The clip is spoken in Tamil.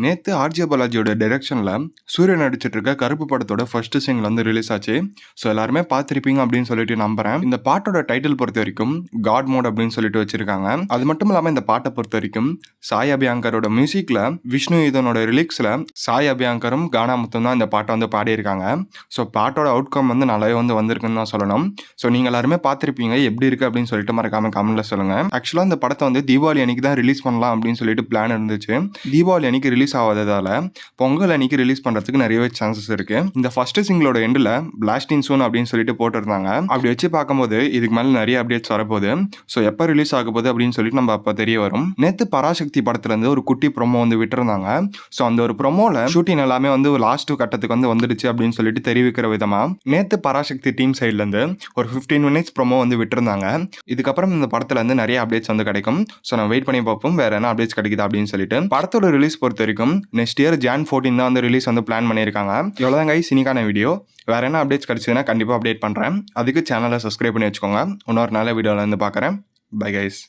நேத்து ஆர்ஜே பாலாஜியோட டைரக்ஷன்ல சூர்யா நடிச்சிட்டு இருக்க கருப்பு படத்தோட ஃபர்ஸ்ட் சிங்கிள் வந்து ரிலீஸ் ஆச்சு. ஸோ எல்லாருமே பார்த்திருப்பீங்க அப்படின்னு சொல்லிட்டு நம்புறேன். இந்த பாட்டோட டைட்டில் பொறுத்த வரைக்கும் காட் மோட் அப்படின்னு சொல்லிட்டு வச்சிருக்காங்க. அது மட்டும் இல்லாம இந்த பாட்டை பொறுத்த வரைக்கும் சாய் அபியங்கரோட மியூசிக்ல விஷ்ணு இதனோட ரிலிக்ஸ்ல சாய் அபியங்கரும் கானா முத்தும் தான் இந்த பாட்டை வந்து பாடியிருக்காங்க. ஸோ பாட்டோட அவுட்கம் வந்து நல்லாவே வந்து வந்திருக்குன்னு தான் சொல்லணும். ஸோ நீங்க எல்லாருமே பார்த்திருப்பீங்க, எப்படி இருக்கு அப்படின்னு சொல்லிட்டு மறக்காம கமெண்ட்ல சொல்லுங்க. ஆக்சுவலா இந்த படத்தை வந்து தீபாவளி அன்னைக்கு தான் ரிலீஸ் பண்ணலாம் அப்படின்னு சொல்லிட்டு பிளான் இருந்துச்சு. தீபாவளி அன்னைக்கு ரிலீஸ் ஆகாததால பொங்கல் அன்னைக்கு ரிலீஸ் பண்றதுக்கு நிறையவே சான்சஸ் இருக்கு. இந்த ஃபர்ஸ்ட் சிங்கிளோட எண்டில் பிளாஸ்டிங் சூன் அப்படின்னு சொல்லிட்டு போட்டிருந்தாங்க. அப்படி வச்சு பார்க்கும்போது இதுக்கு மேல நிறைய அப்டேட்ஸ் வரப்போகுது. ஸோ எப்போ ரிலீஸ் ஆக போகுது அப்படின்னு சொல்லிட்டு நம்ம அப்போ தெரிய வரும். நேற்று பராசக்தி படத்துல இருந்து ஒரு குட்டி ப்ரோமோ வந்து விட்டுருந்தாங்க. ஸோ அந்த ஒரு ப்ரோமோல ஷூட்டிங் எல்லாமே வந்து லாஸ்ட் கட்டத்துக்கு வந்து வந்துடுச்சு அப்படின்னு சொல்லிட்டு தெரிவிக்கிற விதமா நேற்று பராசக்தி டீம் சைட்ல இருந்து ஒரு 15 மினிட்ஸ் ப்ரோமோ வந்து விட்டுருந்தாங்க. இதுக்கப்புறம் இந்த படத்துல இருந்து நிறைய அப்டேட்ஸ் வந்து கிடைக்கும். ஸோ நம்ம வெயிட் பண்ணி பார்ப்போம் வேற என்ன அப்டேட்ஸ் கிடைக்குது அப்படின்னு சொல்லிட்டு. படத்தோட ரிலீஸ் பொறுத்த வரைக்கும் நெக்ஸ்ட் இயர் Jan 14 தான் வந்து ரிலீஸ் வந்து பிளான் பண்ணியிருக்காங்க. இவ்வளோதான் கைஸ் இன்னைக்கான வீடியோ. வேற என்ன அப்டேட்ஸ் கிடைச்சதுன்னா கண்டிப்பாக அப்டேட் பண்ணுறேன். அதுக்கு சேனலை சப்ஸ்கிரைப் பண்ணி வச்சுக்கோங்க. இன்னொரு நல்ல வீடியோவில் வந்து பார்க்குறேன். Bye guys.